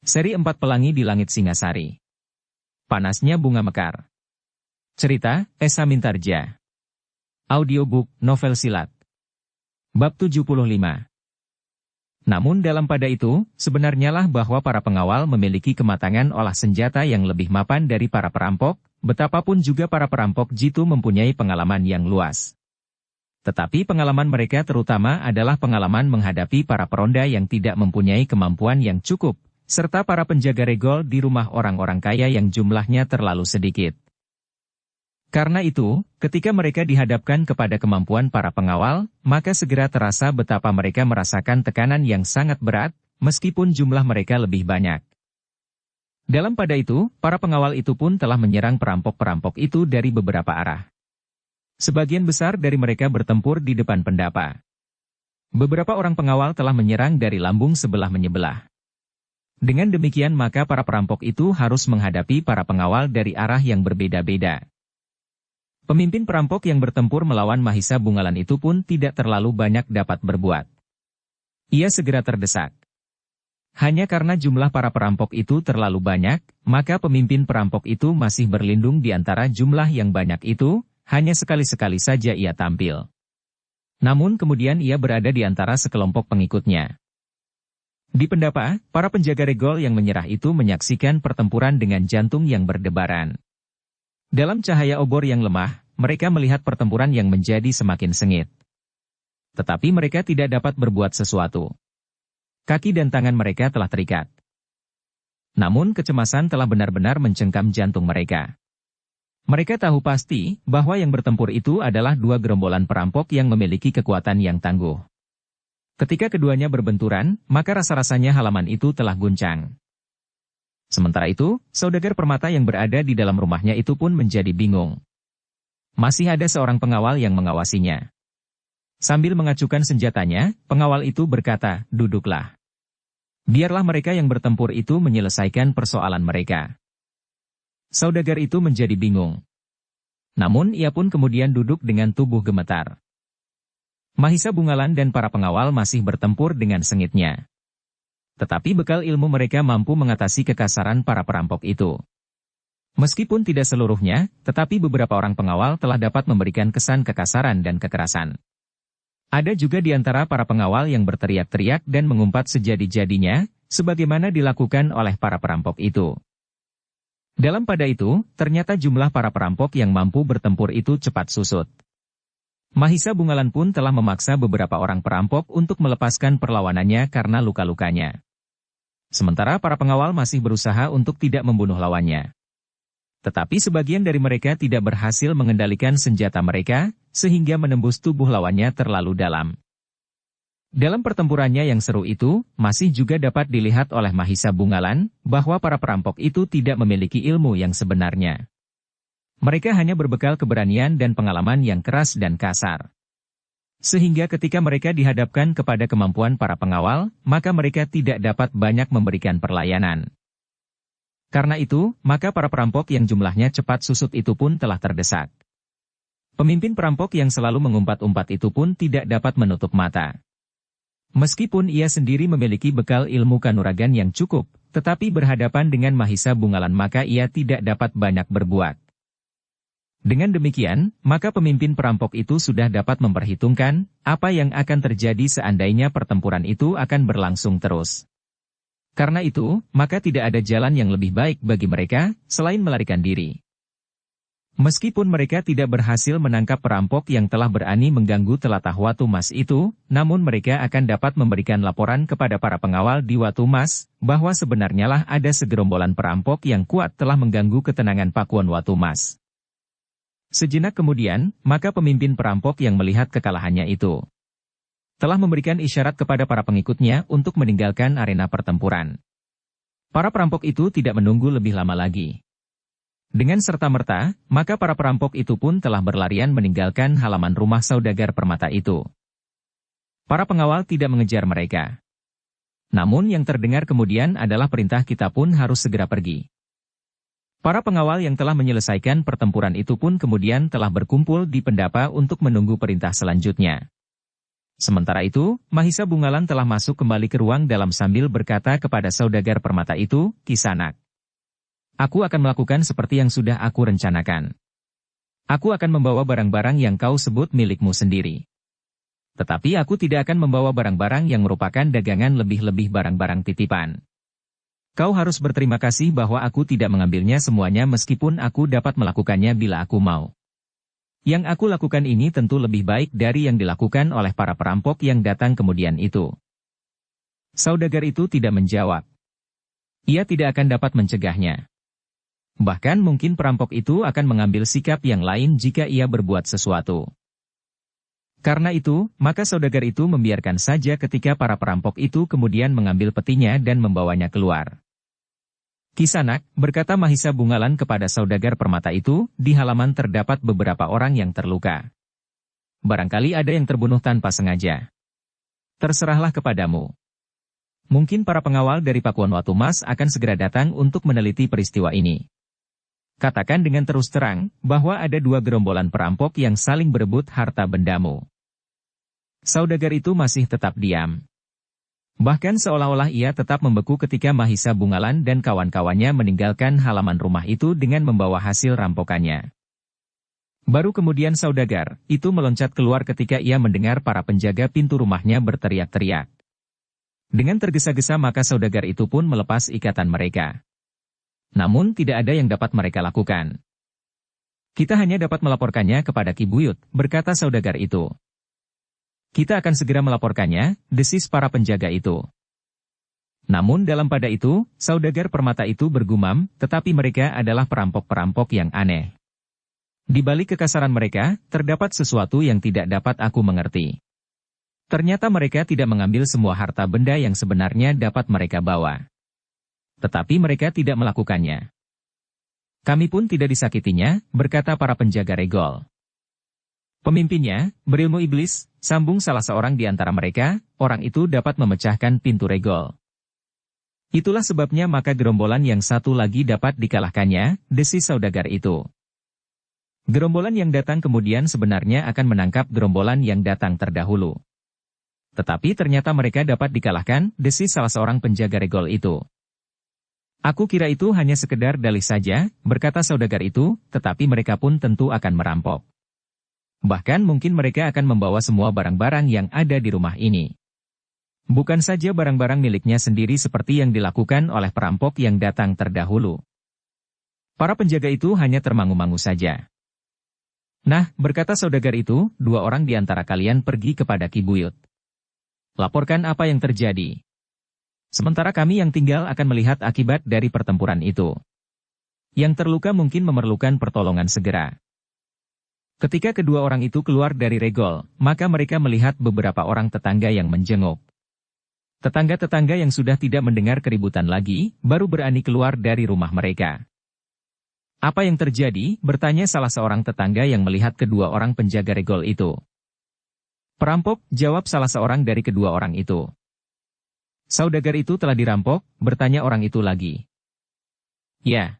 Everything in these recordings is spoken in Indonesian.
Seri 4 Pelangi di Langit Singasari. Panasnya Bunga Mekar. Cerita, Esa Mintarja. Audiobook, novel silat. Bab 75. Namun dalam pada itu, sebenarnya lah bahwa para pengawal memiliki kematangan olah senjata yang lebih mapan dari para perampok, betapapun juga para perampok jitu mempunyai pengalaman yang luas. Tetapi pengalaman mereka terutama adalah pengalaman menghadapi para peronda yang tidak mempunyai kemampuan yang cukup, serta para penjaga regol di rumah orang-orang kaya yang jumlahnya terlalu sedikit. Karena itu, ketika mereka dihadapkan kepada kemampuan para pengawal, maka segera terasa betapa mereka merasakan tekanan yang sangat berat, meskipun jumlah mereka lebih banyak. Dalam pada itu, para pengawal itu pun telah menyerang perampok-perampok itu dari beberapa arah. Sebagian besar dari mereka bertempur di depan pendapa. Beberapa orang pengawal telah menyerang dari lambung sebelah menyebelah. Dengan demikian maka para perampok itu harus menghadapi para pengawal dari arah yang berbeda-beda. Pemimpin perampok yang bertempur melawan Mahisa Bungalan itu pun tidak terlalu banyak dapat berbuat. Ia segera terdesak. Hanya karena jumlah para perampok itu terlalu banyak, maka pemimpin perampok itu masih berlindung di antara jumlah yang banyak itu, hanya sekali-sekali saja ia tampil. Namun kemudian ia berada di antara sekelompok pengikutnya. Di pendapa, para penjaga regol yang menyerah itu menyaksikan pertempuran dengan jantung yang berdebaran. Dalam cahaya obor yang lemah, mereka melihat pertempuran yang menjadi semakin sengit. Tetapi mereka tidak dapat berbuat sesuatu. Kaki dan tangan mereka telah terikat. Namun kecemasan telah benar-benar mencengkam jantung mereka. Mereka tahu pasti bahwa yang bertempur itu adalah dua gerombolan perampok yang memiliki kekuatan yang tangguh. Ketika keduanya berbenturan, maka rasa-rasanya halaman itu telah guncang. Sementara itu, saudagar permata yang berada di dalam rumahnya itu pun menjadi bingung. Masih ada seorang pengawal yang mengawasinya. Sambil mengacukan senjatanya, pengawal itu berkata, "Duduklah. Biarlah mereka yang bertempur itu menyelesaikan persoalan mereka." Saudagar itu menjadi bingung. Namun ia pun kemudian duduk dengan tubuh gemetar. Mahisa Bungalan dan para pengawal masih bertempur dengan sengitnya. Tetapi bekal ilmu mereka mampu mengatasi kekasaran para perampok itu. Meskipun tidak seluruhnya, tetapi beberapa orang pengawal telah dapat memberikan kesan kekasaran dan kekerasan. Ada juga di antara para pengawal yang berteriak-teriak dan mengumpat sejadi-jadinya, sebagaimana dilakukan oleh para perampok itu. Dalam pada itu, ternyata jumlah para perampok yang mampu bertempur itu cepat susut. Mahisa Bungalan pun telah memaksa beberapa orang perampok untuk melepaskan perlawanannya karena luka-lukanya. Sementara para pengawal masih berusaha untuk tidak membunuh lawannya. Tetapi sebagian dari mereka tidak berhasil mengendalikan senjata mereka, sehingga menembus tubuh lawannya terlalu dalam. Dalam pertempurannya yang seru itu, masih juga dapat dilihat oleh Mahisa Bungalan, bahwa para perampok itu tidak memiliki ilmu yang sebenarnya. Mereka hanya berbekal keberanian dan pengalaman yang keras dan kasar. Sehingga ketika mereka dihadapkan kepada kemampuan para pengawal, maka mereka tidak dapat banyak memberikan perlayanan. Karena itu, maka para perampok yang jumlahnya cepat susut itu pun telah terdesak. Pemimpin perampok yang selalu mengumpat-umpat itu pun tidak dapat menutup mata. Meskipun ia sendiri memiliki bekal ilmu kanuragan yang cukup, tetapi berhadapan dengan Mahisa Bungalan maka ia tidak dapat banyak berbuat. Dengan demikian, maka pemimpin perampok itu sudah dapat memperhitungkan apa yang akan terjadi seandainya pertempuran itu akan berlangsung terus. Karena itu, maka tidak ada jalan yang lebih baik bagi mereka selain melarikan diri. Meskipun mereka tidak berhasil menangkap perampok yang telah berani mengganggu telatah Watu Mas itu, namun mereka akan dapat memberikan laporan kepada para pengawal di Watu Mas bahwa sebenarnya lah ada segerombolan perampok yang kuat telah mengganggu ketenangan Pakuan Watu Mas. Sejenak kemudian, maka pemimpin perampok yang melihat kekalahannya itu telah memberikan isyarat kepada para pengikutnya untuk meninggalkan arena pertempuran. Para perampok itu tidak menunggu lebih lama lagi. Dengan serta-merta, maka para perampok itu pun telah berlarian meninggalkan halaman rumah saudagar permata itu. Para pengawal tidak mengejar mereka. Namun yang terdengar kemudian adalah perintah kita pun harus segera pergi. Para pengawal yang telah menyelesaikan pertempuran itu pun kemudian telah berkumpul di pendapa untuk menunggu perintah selanjutnya. Sementara itu, Mahisa Bungalan telah masuk kembali ke ruang dalam sambil berkata kepada saudagar permata itu, Kisanak. Aku akan melakukan seperti yang sudah aku rencanakan. Aku akan membawa barang-barang yang kau sebut milikmu sendiri. Tetapi aku tidak akan membawa barang-barang yang merupakan dagangan lebih-lebih barang-barang titipan. Kau harus berterima kasih bahwa aku tidak mengambilnya semuanya meskipun aku dapat melakukannya bila aku mau. Yang aku lakukan ini tentu lebih baik dari yang dilakukan oleh para perampok yang datang kemudian itu. Saudagar itu tidak menjawab. Ia tidak akan dapat mencegahnya. Bahkan mungkin perampok itu akan mengambil sikap yang lain jika ia berbuat sesuatu. Karena itu, maka saudagar itu membiarkan saja ketika para perampok itu kemudian mengambil petinya dan membawanya keluar. Kisanak, berkata Mahisa Bungalan kepada saudagar permata itu, di halaman terdapat beberapa orang yang terluka. Barangkali ada yang terbunuh tanpa sengaja. Terserahlah kepadamu. Mungkin para pengawal dari Pakuan Watu Mas akan segera datang untuk meneliti peristiwa ini. Katakan dengan terus terang, bahwa ada 2 gerombolan perampok yang saling berebut harta bendamu. Saudagar itu masih tetap diam. Bahkan seolah-olah ia tetap membeku ketika Mahisa Bungalan dan kawan-kawannya meninggalkan halaman rumah itu dengan membawa hasil rampokannya. Baru kemudian saudagar itu meloncat keluar ketika ia mendengar para penjaga pintu rumahnya berteriak-teriak. Dengan tergesa-gesa maka saudagar itu pun melepas ikatan mereka. Namun tidak ada yang dapat mereka lakukan. Kita hanya dapat melaporkannya kepada Ki Buyut, berkata saudagar itu. Kita akan segera melaporkannya, desis para penjaga itu. Namun dalam pada itu, saudagar permata itu bergumam, tetapi mereka adalah perampok-perampok yang aneh. Di balik kekasaran mereka, terdapat sesuatu yang tidak dapat aku mengerti. Ternyata mereka tidak mengambil semua harta benda yang sebenarnya dapat mereka bawa. Tetapi mereka tidak melakukannya. Kami pun tidak disakitinya, berkata para penjaga regol. Pemimpinnya, berilmu iblis, sambung salah seorang di antara mereka, orang itu dapat memecahkan pintu regol. Itulah sebabnya maka gerombolan yang satu lagi dapat dikalahkannya, desis saudagar itu. Gerombolan yang datang kemudian sebenarnya akan menangkap gerombolan yang datang terdahulu. Tetapi ternyata mereka dapat dikalahkan, desis salah seorang penjaga regol itu. Aku kira itu hanya sekedar dalih saja, berkata saudagar itu, tetapi mereka pun tentu akan merampok. Bahkan mungkin mereka akan membawa semua barang-barang yang ada di rumah ini. Bukan saja barang-barang miliknya sendiri seperti yang dilakukan oleh perampok yang datang terdahulu. Para penjaga itu hanya termangu-mangu saja. Nah, berkata saudagar itu, 2 orang di antara kalian pergi kepada Ki Buyut. Laporkan apa yang terjadi. Sementara kami yang tinggal akan melihat akibat dari pertempuran itu. Yang terluka mungkin memerlukan pertolongan segera. Ketika kedua orang itu keluar dari regol, maka mereka melihat beberapa orang tetangga yang menjenguk. Tetangga-tetangga yang sudah tidak mendengar keributan lagi, baru berani keluar dari rumah mereka. Apa yang terjadi? Bertanya salah seorang tetangga yang melihat kedua orang penjaga regol itu. Perampok, jawab salah seorang dari kedua orang itu. Saudagar itu telah dirampok, bertanya orang itu lagi. Ya.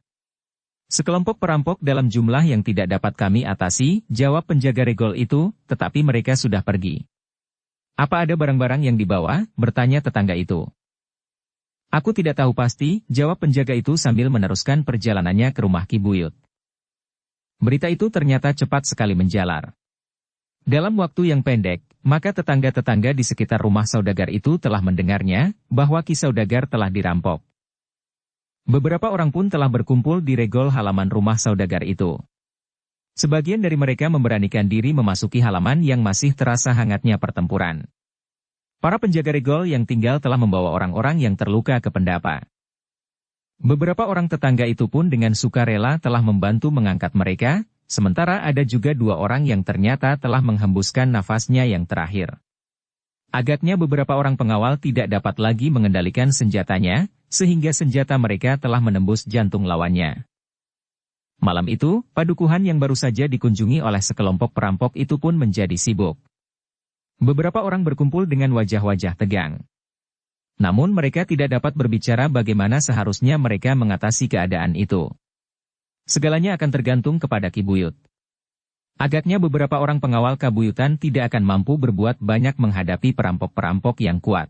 Sekelompok perampok dalam jumlah yang tidak dapat kami atasi, jawab penjaga regol itu, tetapi mereka sudah pergi. Apa ada barang-barang yang dibawa? Bertanya tetangga itu. Aku tidak tahu pasti, jawab penjaga itu sambil meneruskan perjalanannya ke rumah Ki Buyut. Berita itu ternyata cepat sekali menjalar. Dalam waktu yang pendek, maka tetangga-tetangga di sekitar rumah saudagar itu telah mendengarnya, bahwa Ki Saudagar telah dirampok. Beberapa orang pun telah berkumpul di regol halaman rumah saudagar itu. Sebagian dari mereka memberanikan diri memasuki halaman yang masih terasa hangatnya pertempuran. Para penjaga regol yang tinggal telah membawa orang-orang yang terluka ke pendapa. Beberapa orang tetangga itu pun dengan sukarela telah membantu mengangkat mereka, sementara ada juga 2 orang yang ternyata telah menghembuskan nafasnya yang terakhir. Agaknya beberapa orang pengawal tidak dapat lagi mengendalikan senjatanya, sehingga senjata mereka telah menembus jantung lawannya. Malam itu, padukuhan yang baru saja dikunjungi oleh sekelompok perampok itu pun menjadi sibuk. Beberapa orang berkumpul dengan wajah-wajah tegang. Namun mereka tidak dapat berbicara bagaimana seharusnya mereka mengatasi keadaan itu. Segalanya akan tergantung kepada Ki Buyut. Agaknya beberapa orang pengawal Kabuyutan tidak akan mampu berbuat banyak menghadapi perampok-perampok yang kuat.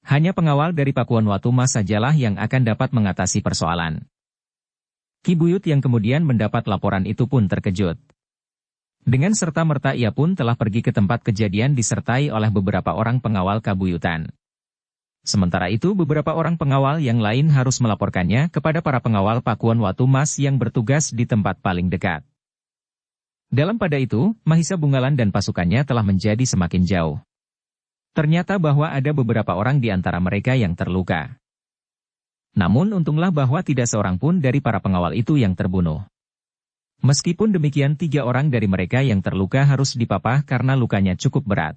Hanya pengawal dari Pakuan Watu Mas sajalah yang akan dapat mengatasi persoalan. Ki Buyut yang kemudian mendapat laporan itu pun terkejut. Dengan serta-merta ia pun telah pergi ke tempat kejadian disertai oleh beberapa orang pengawal Kabuyutan. Sementara itu beberapa orang pengawal yang lain harus melaporkannya kepada para pengawal Pakuan Watu Mas yang bertugas di tempat paling dekat. Dalam pada itu, Mahisa Bungalan dan pasukannya telah menjadi semakin jauh. Ternyata bahwa ada beberapa orang di antara mereka yang terluka. Namun untunglah bahwa tidak seorang pun dari para pengawal itu yang terbunuh. Meskipun demikian 3 orang dari mereka yang terluka harus dipapah karena lukanya cukup berat.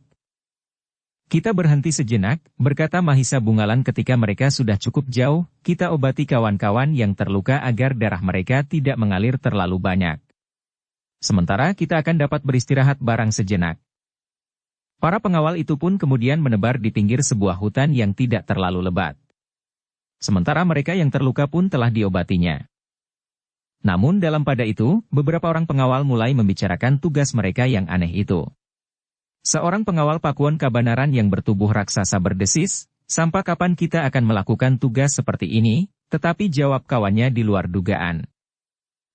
Kita berhenti sejenak, berkata Mahisa Bungalan ketika mereka sudah cukup jauh, kita obati kawan-kawan yang terluka agar darah mereka tidak mengalir terlalu banyak. Sementara kita akan dapat beristirahat barang sejenak. Para pengawal itu pun kemudian menebar di pinggir sebuah hutan yang tidak terlalu lebat. Sementara mereka yang terluka pun telah diobatinya. Namun dalam pada itu, beberapa orang pengawal mulai membicarakan tugas mereka yang aneh itu. Seorang pengawal Pakuan Kabanaran yang bertubuh raksasa berdesis, "Sampai kapan kita akan melakukan tugas seperti ini?" Tetapi jawab kawannya di luar dugaan.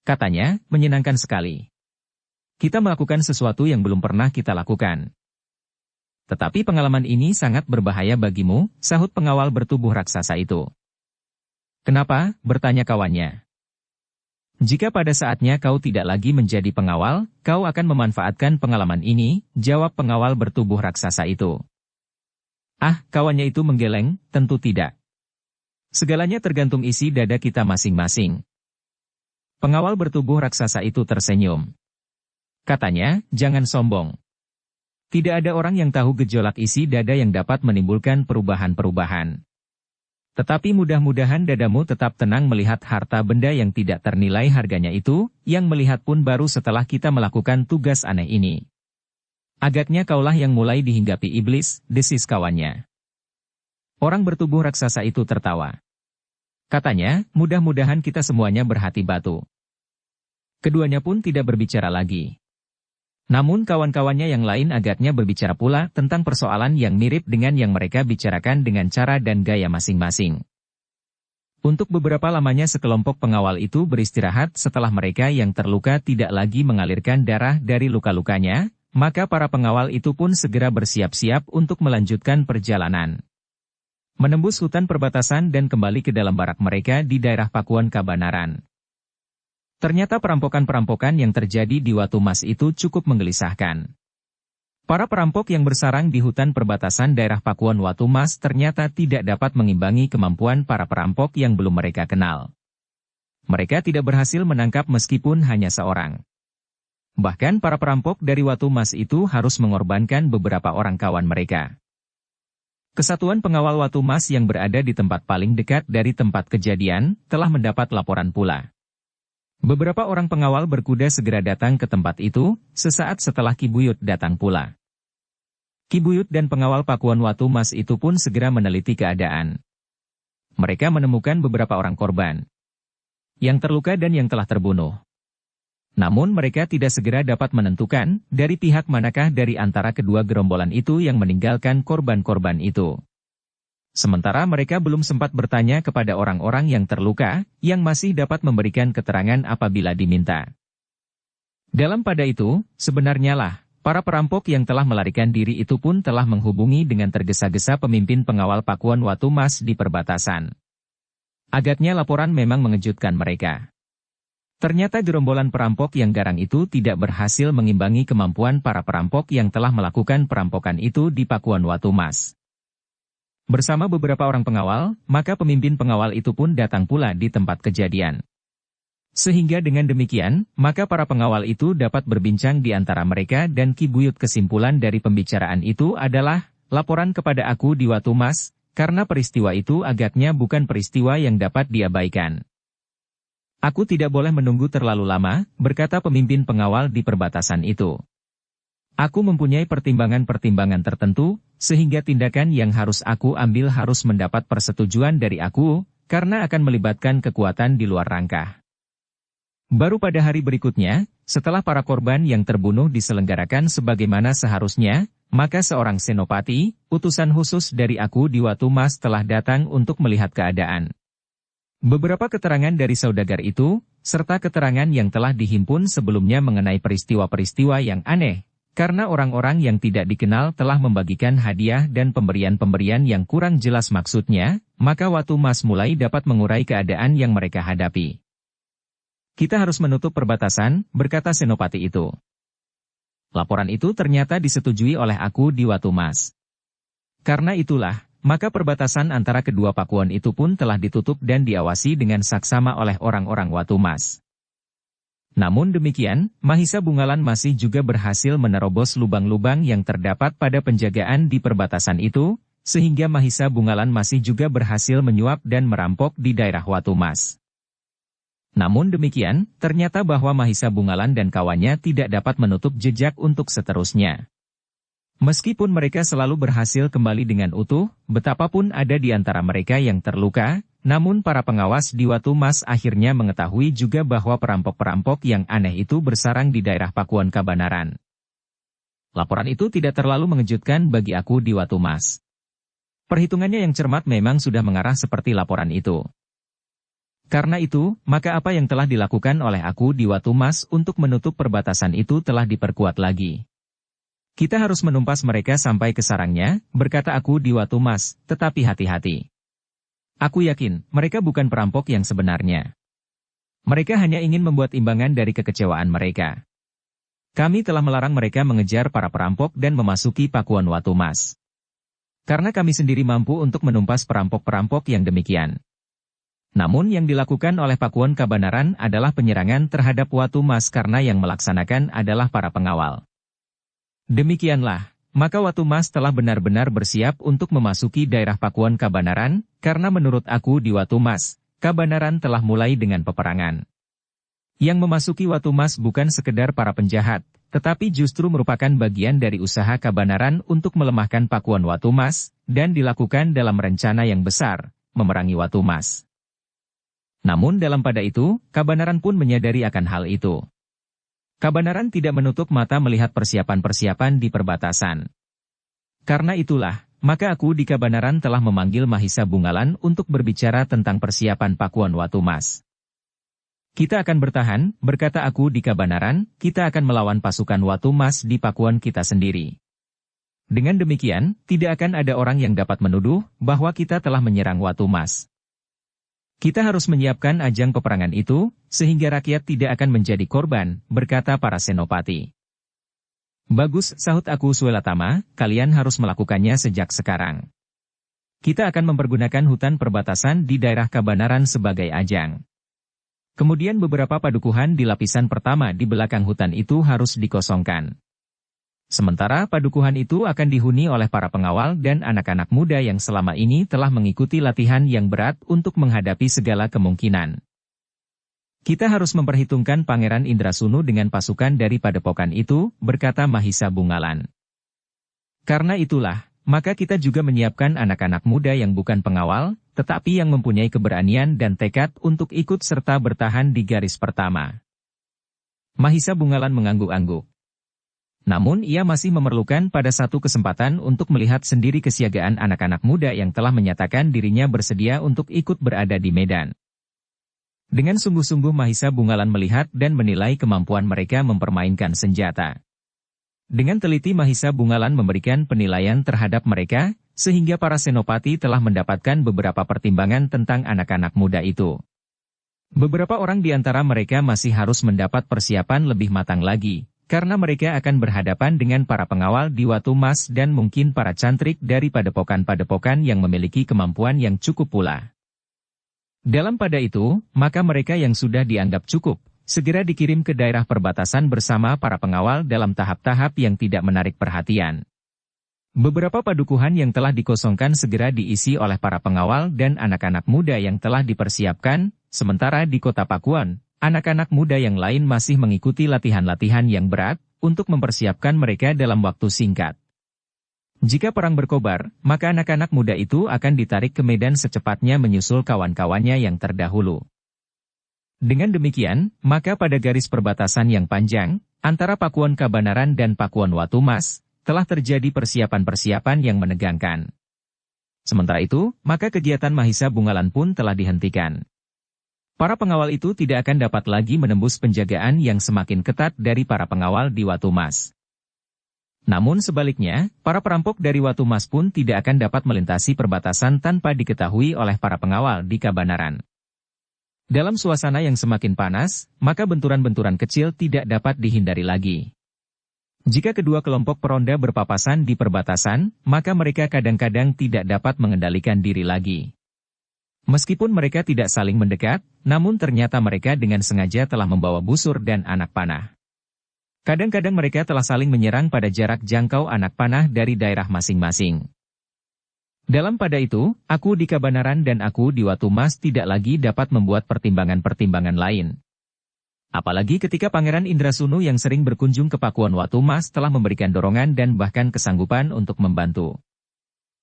Katanya, "Menyenangkan sekali. Kita melakukan sesuatu yang belum pernah kita lakukan." "Tetapi pengalaman ini sangat berbahaya bagimu," sahut pengawal bertubuh raksasa itu. "Kenapa?" bertanya kawannya. "Jika pada saatnya kau tidak lagi menjadi pengawal, kau akan memanfaatkan pengalaman ini," jawab pengawal bertubuh raksasa itu. "Ah," kawannya itu menggeleng, "tentu tidak. Segalanya tergantung isi dada kita masing-masing." Pengawal bertubuh raksasa itu tersenyum. Katanya, "Jangan sombong. Tidak ada orang yang tahu gejolak isi dada yang dapat menimbulkan perubahan-perubahan. Tetapi mudah-mudahan dadamu tetap tenang melihat harta benda yang tidak ternilai harganya itu, yang melihat pun baru setelah kita melakukan tugas aneh ini. Agaknya kaulah yang mulai dihinggapi iblis," desis kawannya. Orang bertubuh raksasa itu tertawa. Katanya, "Mudah-mudahan kita semuanya berhati batu." Keduanya pun tidak berbicara lagi. Namun kawan-kawannya yang lain agaknya berbicara pula tentang persoalan yang mirip dengan yang mereka bicarakan dengan cara dan gaya masing-masing. Untuk beberapa lamanya sekelompok pengawal itu beristirahat setelah mereka yang terluka tidak lagi mengalirkan darah dari luka-lukanya, maka para pengawal itu pun segera bersiap-siap untuk melanjutkan perjalanan. Menembus hutan perbatasan dan kembali ke dalam barak mereka di daerah Pakuan Kabanaran. Ternyata perampokan-perampokan yang terjadi di Watu Mas itu cukup menggelisahkan. Para perampok yang bersarang di hutan perbatasan daerah Pakuan Watu Mas ternyata tidak dapat mengimbangi kemampuan para perampok yang belum mereka kenal. Mereka tidak berhasil menangkap meskipun hanya seorang. Bahkan para perampok dari Watu Mas itu harus mengorbankan beberapa orang kawan mereka. Kesatuan pengawal Watu Mas yang berada di tempat paling dekat dari tempat kejadian telah mendapat laporan pula. Beberapa orang pengawal berkuda segera datang ke tempat itu, sesaat setelah Ki Buyut datang pula. Ki Buyut dan pengawal Pakuan Watu Mas itu pun segera meneliti keadaan. Mereka menemukan beberapa orang korban, yang terluka dan yang telah terbunuh. Namun mereka tidak segera dapat menentukan, dari pihak manakah dari antara kedua gerombolan itu yang meninggalkan korban-korban itu. Sementara mereka belum sempat bertanya kepada orang-orang yang terluka, yang masih dapat memberikan keterangan apabila diminta. Dalam pada itu, sebenarnya lah, para perampok yang telah melarikan diri itu pun telah menghubungi dengan tergesa-gesa pemimpin pengawal Pakuan Watu Mas di perbatasan. Agaknya laporan memang mengejutkan mereka. Ternyata gerombolan perampok yang garang itu tidak berhasil mengimbangi kemampuan para perampok yang telah melakukan perampokan itu di Pakuan Watu Mas. Bersama beberapa orang pengawal, maka pemimpin pengawal itu pun datang pula di tempat kejadian. Sehingga dengan demikian, maka para pengawal itu dapat berbincang di antara mereka dan Ki Buyut. Kesimpulan dari pembicaraan itu adalah, laporan kepada aku di Watu Mas, karena peristiwa itu agaknya bukan peristiwa yang dapat diabaikan. Aku tidak boleh menunggu terlalu lama, berkata pemimpin pengawal di perbatasan itu. Aku mempunyai pertimbangan-pertimbangan tertentu, sehingga tindakan yang harus aku ambil harus mendapat persetujuan dari aku, karena akan melibatkan kekuatan di luar rangka. Baru pada hari berikutnya, setelah para korban yang terbunuh diselenggarakan sebagaimana seharusnya, maka seorang senopati, utusan khusus dari aku di Watu Mas telah datang untuk melihat keadaan. Beberapa keterangan dari saudagar itu, serta keterangan yang telah dihimpun sebelumnya mengenai peristiwa-peristiwa yang aneh, karena orang-orang yang tidak dikenal telah membagikan hadiah dan pemberian-pemberian yang kurang jelas maksudnya, maka Watu Mas mulai dapat mengurai keadaan yang mereka hadapi. Kita harus menutup perbatasan, berkata senopati itu. Laporan itu ternyata disetujui oleh aku di Watu Mas. Karena itulah, maka perbatasan antara kedua pakuan itu pun telah ditutup dan diawasi dengan saksama oleh orang-orang Watu Mas. Namun demikian, Mahisa Bungalan masih juga berhasil menerobos lubang-lubang yang terdapat pada penjagaan di perbatasan itu, sehingga Mahisa Bungalan masih juga berhasil menyuap dan merampok di daerah Watu Mas. Namun demikian, ternyata bahwa Mahisa Bungalan dan kawannya tidak dapat menutup jejak untuk seterusnya. Meskipun mereka selalu berhasil kembali dengan utuh, betapapun ada di antara mereka yang terluka, namun para pengawas di Watu Mas akhirnya mengetahui juga bahwa perampok-perampok yang aneh itu bersarang di daerah Pakuan Kabanaran. Laporan itu tidak terlalu mengejutkan bagi aku di Watu Mas. Perhitungannya yang cermat memang sudah mengarah seperti laporan itu. Karena itu, maka apa yang telah dilakukan oleh aku di Watu Mas untuk menutup perbatasan itu telah diperkuat lagi. Kita harus menumpas mereka sampai ke sarangnya, berkata aku di Watu Mas, tetapi hati-hati. Aku yakin, mereka bukan perampok yang sebenarnya. Mereka hanya ingin membuat imbangan dari kekecewaan mereka. Kami telah melarang mereka mengejar para perampok dan memasuki Pakuan Watu Mas. Karena kami sendiri mampu untuk menumpas perampok-perampok yang demikian. Namun yang dilakukan oleh Pakuan Kabanaran adalah penyerangan terhadap Watu Mas karena yang melaksanakan adalah para pengawal. Demikianlah, maka Watu Mas telah benar-benar bersiap untuk memasuki daerah Pakuan Kabanaran, karena menurut aku di Watu Mas, Kabanaran telah mulai dengan peperangan. Yang memasuki Watu Mas bukan sekedar para penjahat, tetapi justru merupakan bagian dari usaha Kabanaran untuk melemahkan Pakuan Watu Mas, dan dilakukan dalam rencana yang besar, memerangi Watu Mas. Namun dalam pada itu, Kabanaran pun menyadari akan hal itu. Kabanaran tidak menutup mata melihat persiapan-persiapan di perbatasan. Karena itulah, maka aku di Kabanaran telah memanggil Mahisa Bungalan untuk berbicara tentang persiapan Pakuan Watu Mas. Kita akan bertahan, berkata aku di Kabanaran, kita akan melawan pasukan Watu Mas di Pakuan kita sendiri. Dengan demikian, tidak akan ada orang yang dapat menuduh bahwa kita telah menyerang Watu Mas. Kita harus menyiapkan ajang peperangan itu, sehingga rakyat tidak akan menjadi korban, berkata para senopati. Bagus, sahut aku Suelatama, kalian harus melakukannya sejak sekarang. Kita akan mempergunakan hutan perbatasan di daerah Kabanaran sebagai ajang. Kemudian beberapa padukuhan di lapisan pertama di belakang hutan itu harus dikosongkan. Sementara padukuhan itu akan dihuni oleh para pengawal dan anak-anak muda yang selama ini telah mengikuti latihan yang berat untuk menghadapi segala kemungkinan. Kita harus memperhitungkan Pangeran Indrasunu dengan pasukan dari padepokan itu, berkata Mahisa Bungalan. Karena itulah, maka kita juga menyiapkan anak-anak muda yang bukan pengawal, tetapi yang mempunyai keberanian dan tekad untuk ikut serta bertahan di garis pertama. Mahisa Bungalan mengangguk-angguk. Namun ia masih memerlukan pada satu kesempatan untuk melihat sendiri kesiagaan anak-anak muda yang telah menyatakan dirinya bersedia untuk ikut berada di medan. Dengan sungguh-sungguh Mahisa Bungalan melihat dan menilai kemampuan mereka mempermainkan senjata. Dengan teliti Mahisa Bungalan memberikan penilaian terhadap mereka, sehingga para senopati telah mendapatkan beberapa pertimbangan tentang anak-anak muda itu. Beberapa orang di antara mereka masih harus mendapat persiapan lebih matang lagi, karena mereka akan berhadapan dengan para pengawal di Watu Mas dan mungkin para cantrik dari padepokan-padepokan yang memiliki kemampuan yang cukup pula. Dalam pada itu, maka mereka yang sudah dianggap cukup, segera dikirim ke daerah perbatasan bersama para pengawal dalam tahap-tahap yang tidak menarik perhatian. Beberapa padukuhan yang telah dikosongkan segera diisi oleh para pengawal dan anak-anak muda yang telah dipersiapkan, sementara di kota Pakuan, anak-anak muda yang lain masih mengikuti latihan-latihan yang berat, untuk mempersiapkan mereka dalam waktu singkat. Jika perang berkobar, maka anak-anak muda itu akan ditarik ke medan secepatnya menyusul kawan-kawannya yang terdahulu. Dengan demikian, maka pada garis perbatasan yang panjang, antara Pakuan Kabanaran dan Pakuan Watumas, telah terjadi persiapan-persiapan yang menegangkan. Sementara itu, maka kegiatan Mahisa Bungalan pun telah dihentikan. Para pengawal itu tidak akan dapat lagi menembus penjagaan yang semakin ketat dari para pengawal di Watumas. Namun sebaliknya, para perampok dari Watumas pun tidak akan dapat melintasi perbatasan tanpa diketahui oleh para pengawal di Kabanaran. Dalam suasana yang semakin panas, maka benturan-benturan kecil tidak dapat dihindari lagi. Jika kedua kelompok peronda berpapasan di perbatasan, maka mereka kadang-kadang tidak dapat mengendalikan diri lagi. Meskipun mereka tidak saling mendekat, namun ternyata mereka dengan sengaja telah membawa busur dan anak panah. Kadang-kadang mereka telah saling menyerang pada jarak jangkau anak panah dari daerah masing-masing. Dalam pada itu, aku di Kabanaran dan aku di Watumas tidak lagi dapat membuat pertimbangan-pertimbangan lain. Apalagi ketika Pangeran Indrasunu yang sering berkunjung ke Pakuan Watumas telah memberikan dorongan dan bahkan kesanggupan untuk membantu.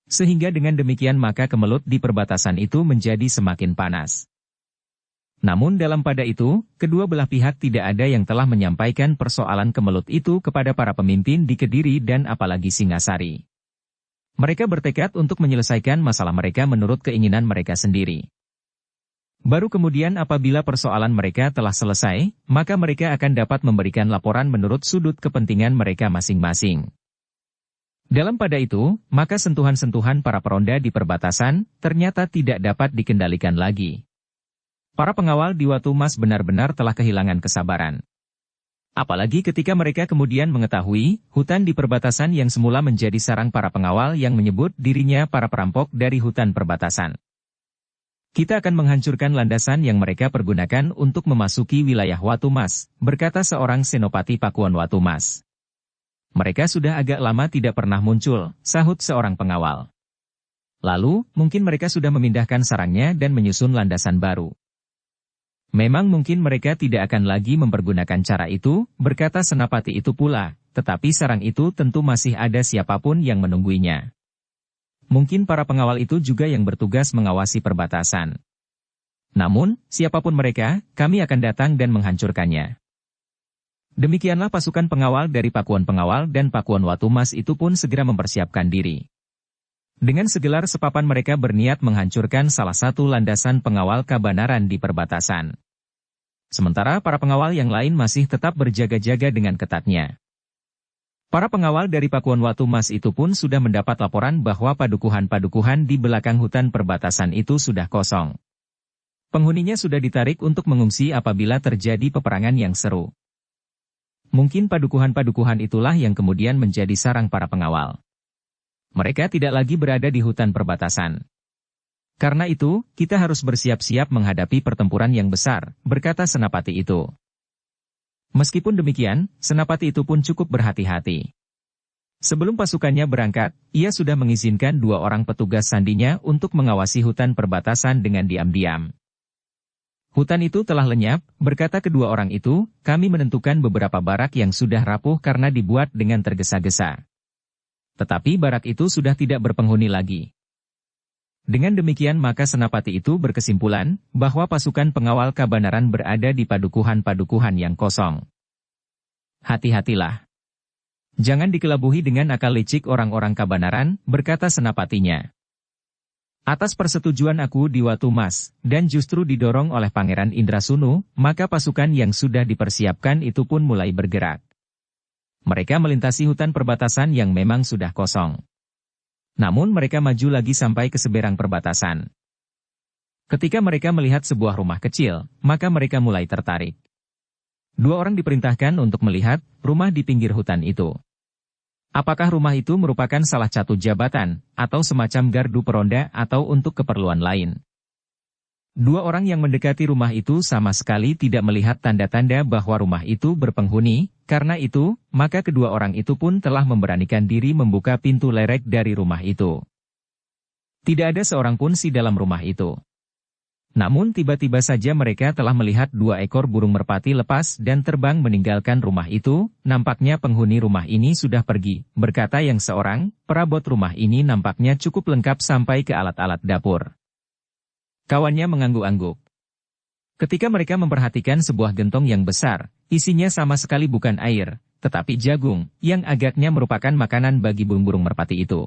Sehingga dengan demikian maka kemelut di perbatasan itu menjadi semakin panas. Namun dalam pada itu, kedua belah pihak tidak ada yang telah menyampaikan persoalan kemelut itu kepada para pemimpin di Kediri dan apalagi Singasari. Mereka bertekad untuk menyelesaikan masalah mereka menurut keinginan mereka sendiri. Baru kemudian apabila persoalan mereka telah selesai, maka mereka akan dapat memberikan laporan menurut sudut kepentingan mereka masing-masing. Dalam pada itu, maka sentuhan-sentuhan para peronda di perbatasan ternyata tidak dapat dikendalikan lagi. Para pengawal di Watumas benar-benar telah kehilangan kesabaran. Apalagi ketika mereka kemudian mengetahui, hutan di perbatasan yang semula menjadi sarang para pengawal yang menyebut dirinya para perampok dari hutan perbatasan. Kita akan menghancurkan landasan yang mereka pergunakan untuk memasuki wilayah Watumas, berkata seorang senopati Pakuan Watumas. Mereka sudah agak lama tidak pernah muncul, sahut seorang pengawal. Lalu, mungkin mereka sudah memindahkan sarangnya dan menyusun landasan baru. Memang mungkin mereka tidak akan lagi mempergunakan cara itu, berkata senapati itu pula, tetapi sarang itu tentu masih ada siapapun yang menungguinya. Mungkin para pengawal itu juga yang bertugas mengawasi perbatasan. Namun, siapapun mereka, kami akan datang dan menghancurkannya. Demikianlah pasukan pengawal dari Pakuan Pengawal dan Pakuan Watumas itu pun segera mempersiapkan diri. Dengan segelar sepapan mereka berniat menghancurkan salah satu landasan pengawal Kabanaran di perbatasan. Sementara para pengawal yang lain masih tetap berjaga-jaga dengan ketatnya. Para pengawal dari Pakuan Watumas itu pun sudah mendapat laporan bahwa padukuhan-padukuhan di belakang hutan perbatasan itu sudah kosong. Penghuninya sudah ditarik untuk mengungsi apabila terjadi peperangan yang seru. Mungkin padukuhan-padukuhan itulah yang kemudian menjadi sarang para pengawal. Mereka tidak lagi berada di hutan perbatasan. Karena itu, kita harus bersiap-siap menghadapi pertempuran yang besar, berkata senapati itu. Meskipun demikian, senapati itu pun cukup berhati-hati. Sebelum pasukannya berangkat, ia sudah mengizinkan 2 orang petugas sandinya untuk mengawasi hutan perbatasan dengan diam-diam. Hutan itu telah lenyap, berkata kedua orang itu, kami menentukan beberapa barak yang sudah rapuh karena dibuat dengan tergesa-gesa. Tetapi barak itu sudah tidak berpenghuni lagi. Dengan demikian maka senapati itu berkesimpulan, bahwa pasukan pengawal Kabanaran berada di padukuhan-padukuhan yang kosong. Hati-hatilah. Jangan dikelabuhi dengan akal licik orang-orang Kabanaran, berkata senapatinya. Atas persetujuan aku di Watumas, dan justru didorong oleh Pangeran Indrasunu, maka pasukan yang sudah dipersiapkan itu pun mulai bergerak. Mereka melintasi hutan perbatasan yang memang sudah kosong. Namun mereka maju lagi sampai ke seberang perbatasan. Ketika mereka melihat sebuah rumah kecil, maka mereka mulai tertarik. 2 orang diperintahkan untuk melihat rumah di pinggir hutan itu. Apakah rumah itu merupakan salah satu jabatan, atau semacam gardu peronda atau untuk keperluan lain? 2 orang yang mendekati rumah itu sama sekali tidak melihat tanda-tanda bahwa rumah itu berpenghuni, karena itu, maka kedua orang itu pun telah memberanikan diri membuka pintu lerek dari rumah itu. Tidak ada seorang pun di dalam rumah itu. Namun tiba-tiba saja mereka telah melihat 2 ekor burung merpati lepas dan terbang meninggalkan rumah itu, nampaknya penghuni rumah ini sudah pergi, berkata yang seorang, perabot rumah ini nampaknya cukup lengkap sampai ke alat-alat dapur. Kawannya mengangguk-angguk. Ketika mereka memperhatikan sebuah gentong yang besar, isinya sama sekali bukan air, tetapi jagung, yang agaknya merupakan makanan bagi burung-burung merpati itu.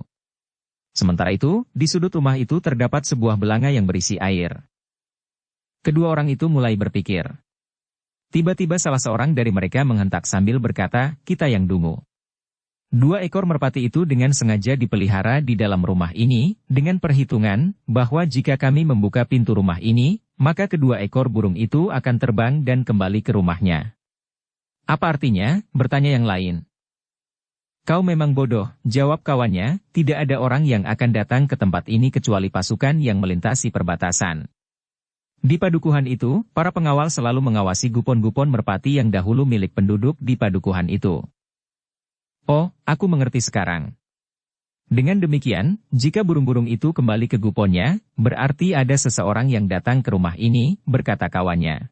Sementara itu, di sudut rumah itu terdapat sebuah belanga yang berisi air. Kedua orang itu mulai berpikir. Tiba-tiba salah seorang dari mereka menghentak sambil berkata, "Kita yang dungu." 2 ekor merpati itu dengan sengaja dipelihara di dalam rumah ini, dengan perhitungan bahwa jika kami membuka pintu rumah ini, maka kedua ekor burung itu akan terbang dan kembali ke rumahnya. "Apa artinya?" bertanya yang lain. "Kau memang bodoh," jawab kawannya, "tidak ada orang yang akan datang ke tempat ini kecuali pasukan yang melintasi perbatasan." Di padukuhan itu, para pengawal selalu mengawasi gupon-gupon merpati yang dahulu milik penduduk di padukuhan itu. "Oh, aku mengerti sekarang." Dengan demikian, jika burung-burung itu kembali ke guponnya, berarti ada seseorang yang datang ke rumah ini, berkata kawannya.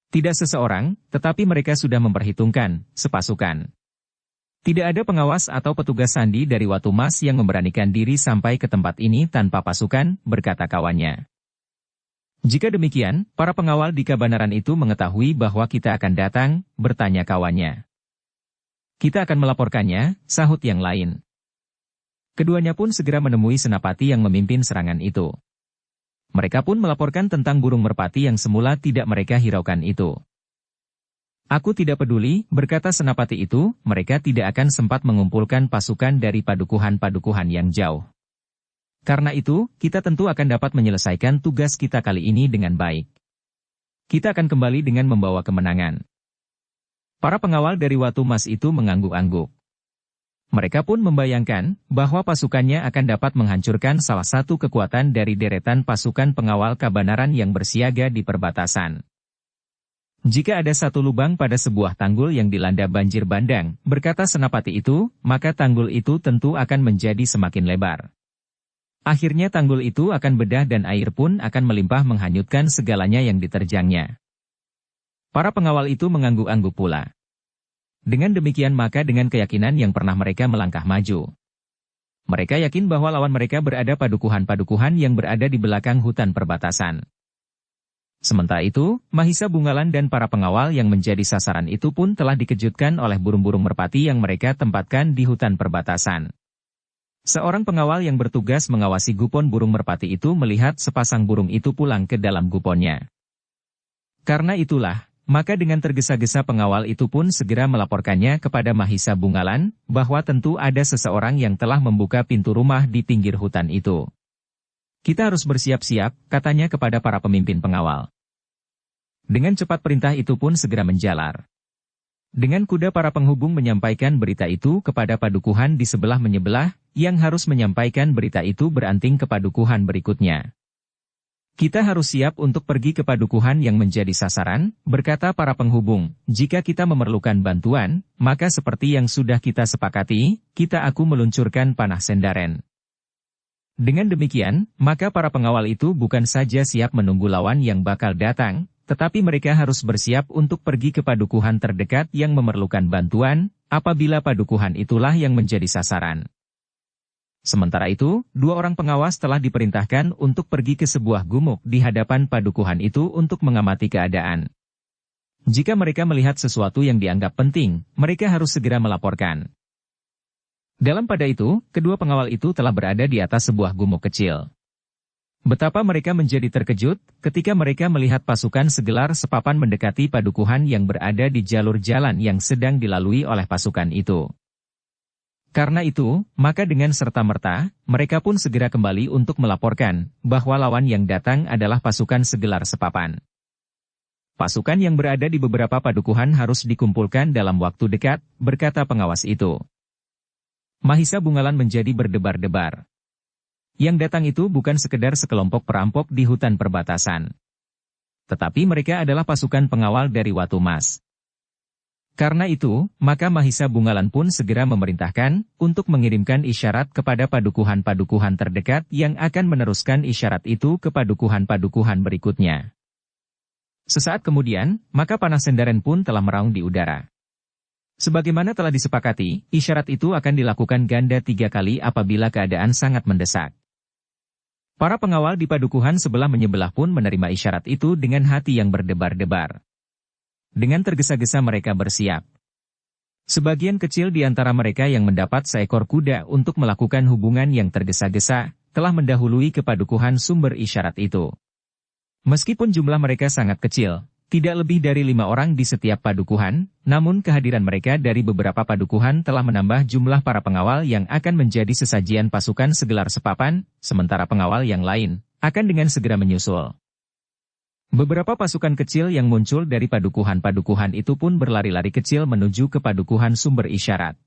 Tidak seseorang, tetapi mereka sudah memperhitungkan, sepasukan. Tidak ada pengawas atau petugas sandi dari Watu Mas yang memberanikan diri sampai ke tempat ini tanpa pasukan, berkata kawannya. Jika demikian, para pengawal di Kabanaran itu mengetahui bahwa kita akan datang, bertanya kawannya. Kita akan melaporkannya, sahut yang lain. Keduanya pun segera menemui senapati yang memimpin serangan itu. Mereka pun melaporkan tentang burung merpati yang semula tidak mereka hiraukan itu. Aku tidak peduli, berkata senapati itu, mereka tidak akan sempat mengumpulkan pasukan dari padukuhan-padukuhan yang jauh. Karena itu, kita tentu akan dapat menyelesaikan tugas kita kali ini dengan baik. Kita akan kembali dengan membawa kemenangan. Para pengawal dari Watu Mas itu mengangguk-angguk. Mereka pun membayangkan bahwa pasukannya akan dapat menghancurkan salah satu kekuatan dari deretan pasukan pengawal Kabanaran yang bersiaga di perbatasan. Jika ada satu lubang pada sebuah tanggul yang dilanda banjir bandang, berkata senapati itu, maka tanggul itu tentu akan menjadi semakin lebar. Akhirnya tanggul itu akan bedah dan air pun akan melimpah menghanyutkan segalanya yang diterjangnya. Para pengawal itu mengangguk-angguk pula. Dengan demikian maka dengan keyakinan yang pernah mereka melangkah maju. Mereka yakin bahwa lawan mereka berada padukuhan-padukuhan yang berada di belakang hutan perbatasan. Sementara itu, Mahisa Bungalan dan para pengawal yang menjadi sasaran itu pun telah dikejutkan oleh burung-burung merpati yang mereka tempatkan di hutan perbatasan. Seorang pengawal yang bertugas mengawasi gupon burung merpati itu melihat sepasang burung itu pulang ke dalam guponnya. Karena itulah, maka dengan tergesa-gesa pengawal itu pun segera melaporkannya kepada Mahisa Bungalan, bahwa tentu ada seseorang yang telah membuka pintu rumah di pinggir hutan itu. Kita harus bersiap-siap, katanya kepada para pemimpin pengawal. Dengan cepat perintah itu pun segera menjalar. Dengan kuda para penghubung menyampaikan berita itu kepada padukuhan di sebelah menyebelah, yang harus menyampaikan berita itu beranting ke padukuhan berikutnya. Kita harus siap untuk pergi ke padukuhan yang menjadi sasaran, berkata para penghubung, jika kita memerlukan bantuan, maka seperti yang sudah kita sepakati, aku meluncurkan panah sendaren. Dengan demikian, maka para pengawal itu bukan saja siap menunggu lawan yang bakal datang, tetapi mereka harus bersiap untuk pergi ke padukuhan terdekat yang memerlukan bantuan, apabila padukuhan itulah yang menjadi sasaran. Sementara itu, 2 orang pengawas telah diperintahkan untuk pergi ke sebuah gumuk di hadapan padukuhan itu untuk mengamati keadaan. Jika mereka melihat sesuatu yang dianggap penting, mereka harus segera melaporkan. Dalam pada itu, kedua pengawal itu telah berada di atas sebuah gumuk kecil. Betapa mereka menjadi terkejut ketika mereka melihat pasukan segelar sepapan mendekati padukuhan yang berada di jalur jalan yang sedang dilalui oleh pasukan itu. Karena itu, maka dengan serta-merta, mereka pun segera kembali untuk melaporkan bahwa lawan yang datang adalah pasukan segelar sepapan. Pasukan yang berada di beberapa padukuhan harus dikumpulkan dalam waktu dekat, berkata pengawas itu. Mahisa Bungalan menjadi berdebar-debar. Yang datang itu bukan sekedar sekelompok perampok di hutan perbatasan. Tetapi mereka adalah pasukan pengawal dari Watu Mas. Karena itu, maka Mahisa Bungalan pun segera memerintahkan untuk mengirimkan isyarat kepada padukuhan-padukuhan terdekat yang akan meneruskan isyarat itu ke padukuhan-padukuhan berikutnya. Sesaat kemudian, maka panah sendaren pun telah meraung di udara. Sebagaimana telah disepakati, isyarat itu akan dilakukan ganda 3 kali apabila keadaan sangat mendesak. Para pengawal di padukuhan sebelah pun menerima isyarat itu dengan hati yang berdebar-debar. Dengan tergesa-gesa mereka bersiap. Sebagian kecil di antara mereka yang mendapat seekor kuda untuk melakukan hubungan yang tergesa-gesa, telah mendahului ke padukuhan sumber isyarat itu. Meskipun jumlah mereka sangat kecil, tidak lebih dari 5 orang di setiap padukuhan, namun kehadiran mereka dari beberapa padukuhan telah menambah jumlah para pengawal yang akan menjadi sesajian pasukan segelar sepapan, sementara pengawal yang lain akan dengan segera menyusul. Beberapa pasukan kecil yang muncul dari padukuhan-padukuhan itu pun berlari-lari kecil menuju ke padukuhan sumber isyarat.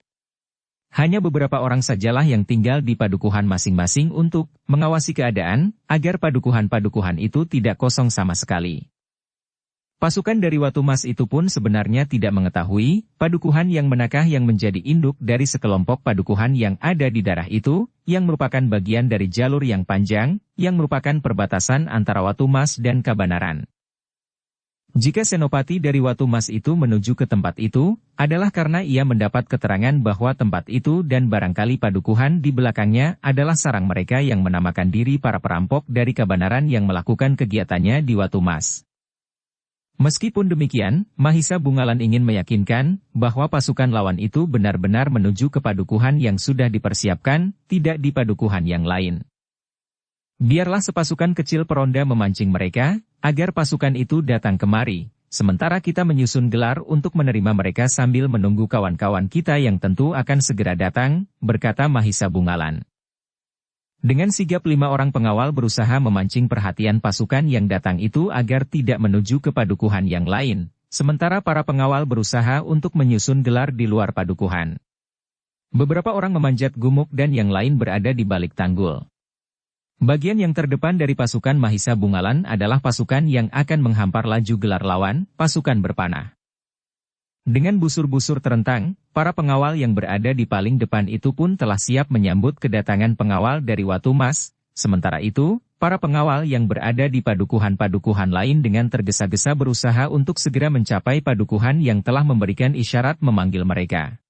Hanya beberapa orang sajalah yang tinggal di padukuhan masing-masing untuk mengawasi keadaan, agar padukuhan-padukuhan itu tidak kosong sama sekali. Pasukan dari Watu Mas itu pun sebenarnya tidak mengetahui, padukuhan yang manakah yang menjadi induk dari sekelompok padukuhan yang ada di daerah itu, yang merupakan bagian dari jalur yang panjang, yang merupakan perbatasan antara Watu Mas dan Kabanaran. Jika senopati dari Watu Mas itu menuju ke tempat itu, adalah karena ia mendapat keterangan bahwa tempat itu dan barangkali padukuhan di belakangnya adalah sarang mereka yang menamakan diri para perampok dari Kabanaran yang melakukan kegiatannya di Watu Mas. Meskipun demikian, Mahisa Bungalan ingin meyakinkan bahwa pasukan lawan itu benar-benar menuju ke padukuhan yang sudah dipersiapkan, tidak di padukuhan yang lain. Biarlah sepasukan kecil peronda memancing mereka, agar pasukan itu datang kemari, sementara kita menyusun gelar untuk menerima mereka sambil menunggu kawan-kawan kita yang tentu akan segera datang, berkata Mahisa Bungalan. Dengan sigap 5 orang pengawal berusaha memancing perhatian pasukan yang datang itu agar tidak menuju ke padukuhan yang lain, sementara para pengawal berusaha untuk menyusun gelar di luar padukuhan. Beberapa orang memanjat gumuk dan yang lain berada di balik tanggul. Bagian yang terdepan dari pasukan Mahisa Bungalan adalah pasukan yang akan menghampar laju gelar lawan, pasukan berpanah. Dengan busur-busur terentang, para pengawal yang berada di paling depan itu pun telah siap menyambut kedatangan pengawal dari Watu Mas. Sementara itu, para pengawal yang berada di padukuhan-padukuhan lain dengan tergesa-gesa berusaha untuk segera mencapai padukuhan yang telah memberikan isyarat memanggil mereka.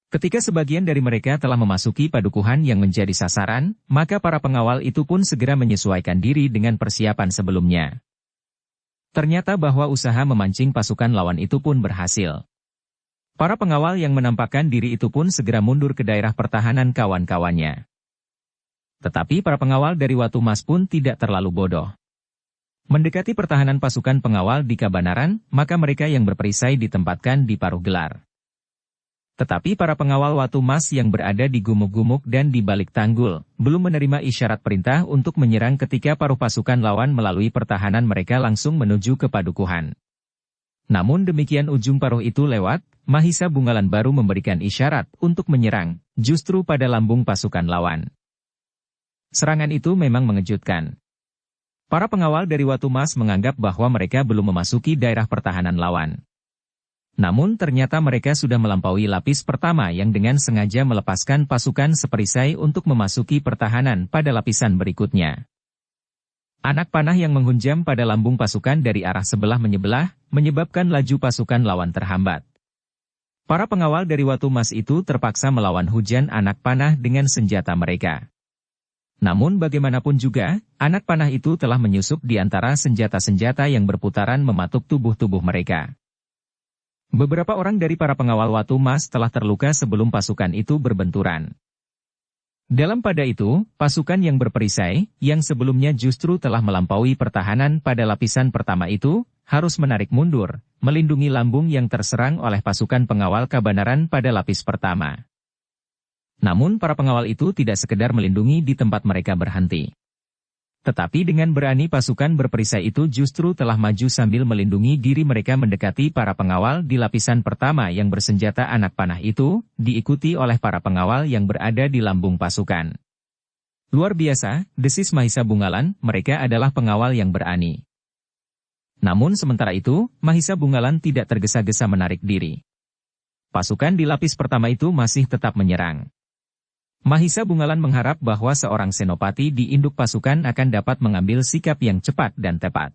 Ketika sebagian dari mereka telah memasuki padukuhan yang menjadi sasaran, maka para pengawal itu pun segera menyesuaikan diri dengan persiapan sebelumnya. Ternyata bahwa usaha memancing pasukan lawan itu pun berhasil. Para pengawal yang menampakkan diri itu pun segera mundur ke daerah pertahanan kawan-kawannya. Tetapi para pengawal dari Watu Mas pun tidak terlalu bodoh. Mendekati pertahanan pasukan pengawal di Kabanaran, maka mereka yang berperisai ditempatkan di paruh gelar. Tetapi para pengawal Watu Mas yang berada di gumuk-gumuk dan di balik tanggul, belum menerima isyarat perintah untuk menyerang ketika paruh pasukan lawan melalui pertahanan mereka langsung menuju ke padukuhan. Namun demikian ujung paruh itu lewat, Mahisa Bungalan baru memberikan isyarat untuk menyerang, justru pada lambung pasukan lawan. Serangan itu memang mengejutkan. Para pengawal dari Watu Mas menganggap bahwa mereka belum memasuki daerah pertahanan lawan. Namun ternyata mereka sudah melampaui lapis pertama yang dengan sengaja melepaskan pasukan seperisai untuk memasuki pertahanan pada lapisan berikutnya. Anak panah yang menghunjam pada lambung pasukan dari arah sebelah menyebelah, menyebabkan laju pasukan lawan terhambat. Para pengawal dari Watu Mas itu terpaksa melawan hujan anak panah dengan senjata mereka. Namun bagaimanapun juga, anak panah itu telah menyusup di antara senjata-senjata yang berputaran mematuk tubuh-tubuh mereka. Beberapa orang dari para pengawal Watu Mas telah terluka sebelum pasukan itu berbenturan. Dalam pada itu, pasukan yang berperisai, yang sebelumnya justru telah melampaui pertahanan pada lapisan pertama itu, harus menarik mundur, melindungi lambung yang terserang oleh pasukan pengawal Kabanaran pada lapis pertama. Namun para pengawal itu tidak sekedar melindungi di tempat mereka berhenti. Tetapi dengan berani pasukan berperisai itu justru telah maju sambil melindungi diri mereka mendekati para pengawal di lapisan pertama yang bersenjata anak panah itu, diikuti oleh para pengawal yang berada di lambung pasukan. Luar biasa, desis Mahisa Bungalan, mereka adalah pengawal yang berani. Namun sementara itu, Mahisa Bungalan tidak tergesa-gesa menarik diri. Pasukan di lapis pertama itu masih tetap menyerang. Mahisa Bungalan mengharap bahwa seorang senopati di induk pasukan akan dapat mengambil sikap yang cepat dan tepat.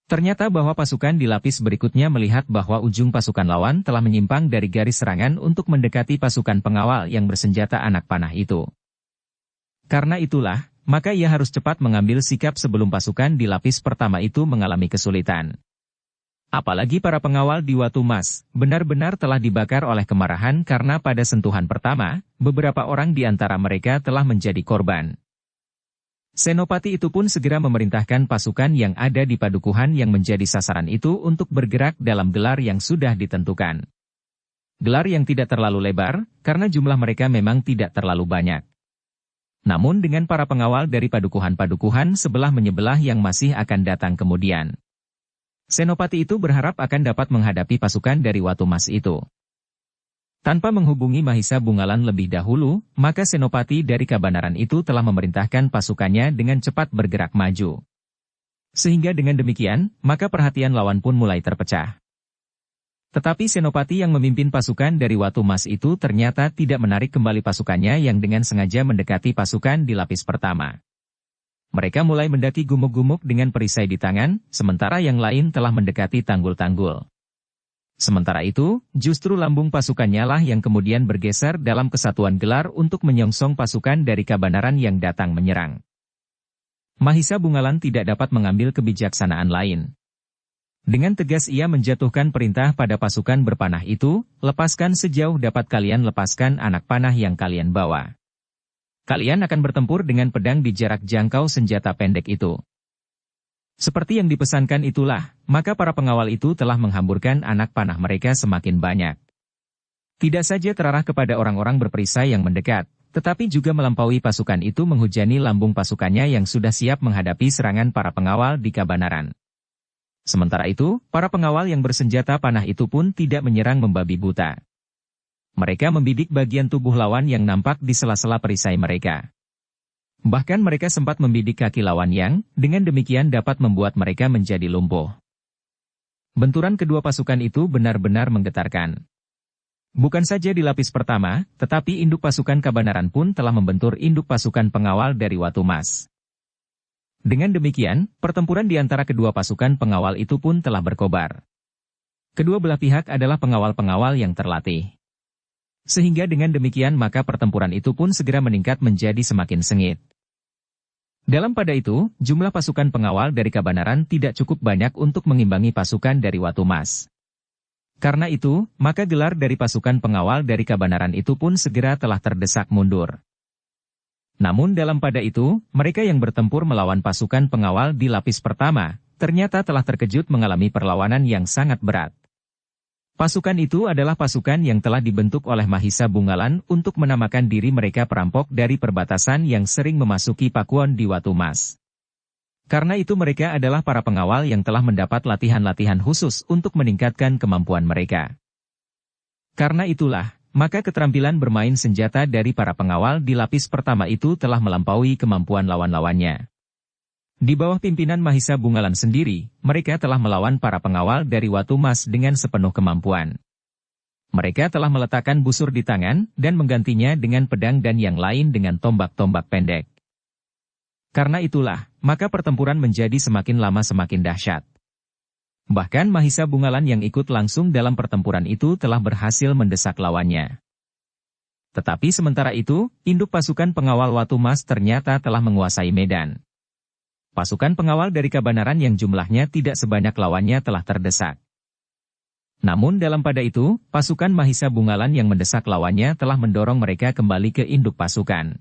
Ternyata bahwa pasukan di lapis berikutnya melihat bahwa ujung pasukan lawan telah menyimpang dari garis serangan untuk mendekati pasukan pengawal yang bersenjata anak panah itu. Karena itulah, maka ia harus cepat mengambil sikap sebelum pasukan di lapis pertama itu mengalami kesulitan. Apalagi para pengawal di Watu Mas, benar-benar telah dibakar oleh kemarahan karena pada sentuhan pertama, beberapa orang di antara mereka telah menjadi korban. Senopati itu pun segera memerintahkan pasukan yang ada di padukuhan yang menjadi sasaran itu untuk bergerak dalam gelar yang sudah ditentukan. Gelar yang tidak terlalu lebar, karena jumlah mereka memang tidak terlalu banyak. Namun dengan para pengawal dari padukuhan-padukuhan sebelah menyebelah yang masih akan datang kemudian. Senopati itu berharap akan dapat menghadapi pasukan dari Watu Mas itu. Tanpa menghubungi Mahisa Bungalan lebih dahulu, maka Senopati dari Kabanaran itu telah memerintahkan pasukannya dengan cepat bergerak maju. Sehingga dengan demikian, maka perhatian lawan pun mulai terpecah. Tetapi Senopati yang memimpin pasukan dari Watu Mas itu ternyata tidak menarik kembali pasukannya yang dengan sengaja mendekati pasukan di lapis pertama. Mereka mulai mendaki gumuk-gumuk dengan perisai di tangan, sementara yang lain telah mendekati tanggul-tanggul. Sementara itu, justru lambung pasukannya lah yang kemudian bergeser dalam kesatuan gelar untuk menyongsong pasukan dari Kabanaran yang datang menyerang. Mahisa Bungalan tidak dapat mengambil kebijaksanaan lain. Dengan tegas ia menjatuhkan perintah pada pasukan berpanah itu, lepaskan sejauh dapat kalian lepaskan anak panah yang kalian bawa. Kalian akan bertempur dengan pedang di jarak jangkau senjata pendek itu. Seperti yang dipesankan itulah, maka para pengawal itu telah menghamburkan anak panah mereka semakin banyak. Tidak saja terarah kepada orang-orang berperisai yang mendekat, tetapi juga melampaui pasukan itu menghujani lambung pasukannya yang sudah siap menghadapi serangan para pengawal di Kabanaran. Sementara itu, para pengawal yang bersenjata panah itu pun tidak menyerang membabi buta. Mereka membidik bagian tubuh lawan yang nampak di sela-sela perisai mereka. Bahkan mereka sempat membidik kaki lawan yang, dengan demikian dapat membuat mereka menjadi lumpuh. Benturan kedua pasukan itu benar-benar menggetarkan. Bukan saja di lapis pertama, tetapi induk pasukan Kabanaran pun telah membentur induk pasukan pengawal dari Watu Mas. Dengan demikian, pertempuran di antara kedua pasukan pengawal itu pun telah berkobar. Kedua belah pihak adalah pengawal-pengawal yang terlatih. Sehingga dengan demikian maka pertempuran itu pun segera meningkat menjadi semakin sengit. Dalam pada itu, jumlah pasukan pengawal dari Kabanaran tidak cukup banyak untuk mengimbangi pasukan dari Watu Mas. Karena itu, maka gelar dari pasukan pengawal dari Kabanaran itu pun segera telah terdesak mundur. Namun dalam pada itu, mereka yang bertempur melawan pasukan pengawal di lapis pertama, ternyata telah terkejut mengalami perlawanan yang sangat berat. Pasukan itu adalah pasukan yang telah dibentuk oleh Mahisa Bungalan untuk menamakan diri mereka perampok dari perbatasan yang sering memasuki Pakuan di Watu Mas. Karena itu mereka adalah para pengawal yang telah mendapat latihan-latihan khusus untuk meningkatkan kemampuan mereka. Karena itulah, maka keterampilan bermain senjata dari para pengawal di lapis pertama itu telah melampaui kemampuan lawan-lawannya. Di bawah pimpinan Mahisa Bungalan sendiri, mereka telah melawan para pengawal dari Watu Mas dengan sepenuh kemampuan. Mereka telah meletakkan busur di tangan dan menggantinya dengan pedang dan yang lain dengan tombak-tombak pendek. Karena itulah, maka pertempuran menjadi semakin lama semakin dahsyat. Bahkan Mahisa Bungalan yang ikut langsung dalam pertempuran itu telah berhasil mendesak lawannya. Tetapi sementara itu, induk pasukan pengawal Watu Mas ternyata telah menguasai medan. Pasukan pengawal dari Kabanaran yang jumlahnya tidak sebanyak lawannya telah terdesak. Namun dalam pada itu, pasukan Mahisa Bungalan yang mendesak lawannya telah mendorong mereka kembali ke induk pasukan.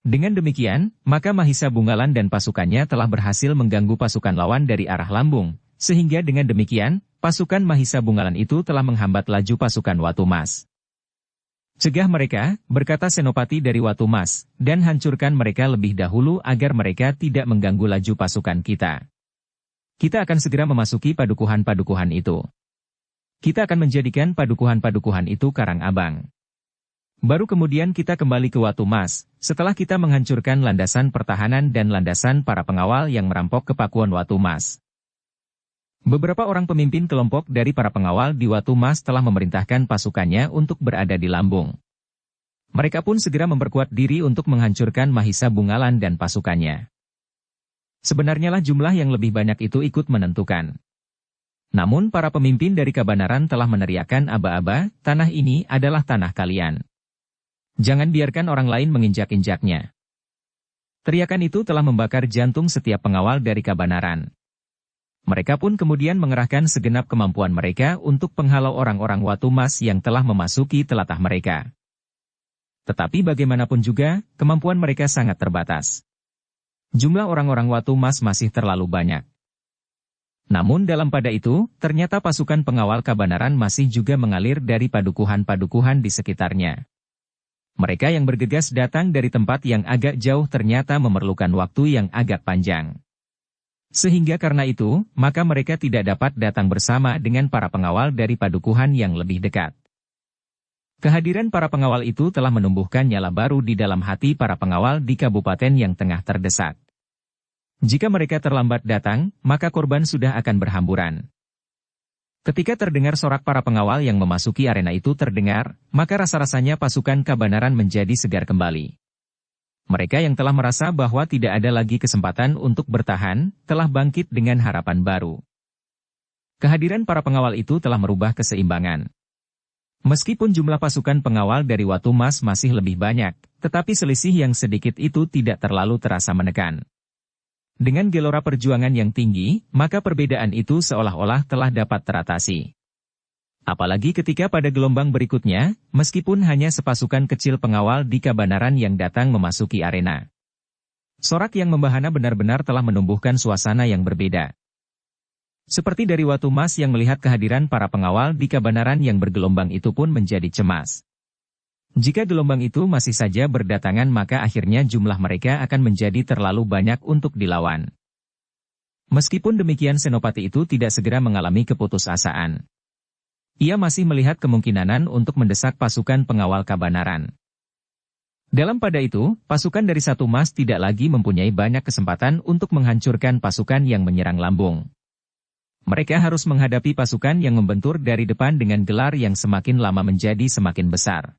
Dengan demikian, maka Mahisa Bungalan dan pasukannya telah berhasil mengganggu pasukan lawan dari arah lambung, sehingga dengan demikian, pasukan Mahisa Bungalan itu telah menghambat laju pasukan Watu Mas. Cegah mereka, berkata Senopati dari Watu Mas, dan hancurkan mereka lebih dahulu agar mereka tidak mengganggu laju pasukan kita. Kita akan segera memasuki padukuhan-padukuhan itu. Kita akan menjadikan padukuhan-padukuhan itu karang abang. Baru kemudian kita kembali ke Watu Mas, setelah kita menghancurkan landasan pertahanan dan landasan para pengawal yang merampok ke Pakuan Watu Mas. Beberapa orang pemimpin kelompok dari para pengawal di Watu Mas telah memerintahkan pasukannya untuk berada di lambung. Mereka pun segera memperkuat diri untuk menghancurkan Mahisa Bungalan dan pasukannya. Sebenarnya lah jumlah yang lebih banyak itu ikut menentukan. Namun para pemimpin dari Kabanaran telah meneriakkan aba-aba, tanah ini adalah tanah kalian. Jangan biarkan orang lain menginjak-injaknya. Teriakan itu telah membakar jantung setiap pengawal dari kebenaran. Mereka pun kemudian mengerahkan segenap kemampuan mereka untuk penghalau orang-orang Watu Mas yang telah memasuki telatah mereka. Tetapi bagaimanapun juga, kemampuan mereka sangat terbatas. Jumlah orang-orang Watu Mas masih terlalu banyak. Namun dalam pada itu, ternyata pasukan pengawal kebenaran masih juga mengalir dari padukuhan-padukuhan di sekitarnya. Mereka yang bergegas datang dari tempat yang agak jauh ternyata memerlukan waktu yang agak panjang. Sehingga karena itu, maka mereka tidak dapat datang bersama dengan para pengawal dari padukuhan yang lebih dekat. Kehadiran para pengawal itu telah menumbuhkan nyala baru di dalam hati para pengawal di kabupaten yang tengah terdesak. Jika mereka terlambat datang, maka korban sudah akan berhamburan. Ketika terdengar sorak para pengawal yang memasuki arena itu terdengar, maka rasa-rasanya pasukan kebenaran menjadi segar kembali. Mereka yang telah merasa bahwa tidak ada lagi kesempatan untuk bertahan, telah bangkit dengan harapan baru. Kehadiran para pengawal itu telah merubah keseimbangan. Meskipun jumlah pasukan pengawal dari Watu Mas masih lebih banyak, tetapi selisih yang sedikit itu tidak terlalu terasa menekan. Dengan gelora perjuangan yang tinggi, maka perbedaan itu seolah-olah telah dapat teratasi. Apalagi ketika pada gelombang berikutnya, meskipun hanya sepasukan kecil pengawal di kebenaran yang datang memasuki arena. Sorak yang membahana benar-benar telah menumbuhkan suasana yang berbeda. Seperti dari Watu Mas yang melihat kehadiran para pengawal di kebenaran yang bergelombang itu pun menjadi cemas. Jika gelombang itu masih saja berdatangan maka akhirnya jumlah mereka akan menjadi terlalu banyak untuk dilawan. Meskipun demikian Senopati itu tidak segera mengalami keputusasaan. Ia masih melihat kemungkinan untuk mendesak pasukan pengawal kebenaran. Dalam pada itu, pasukan dari Satu Mas tidak lagi mempunyai banyak kesempatan untuk menghancurkan pasukan yang menyerang lambung. Mereka harus menghadapi pasukan yang membentur dari depan dengan gelar yang semakin lama menjadi semakin besar.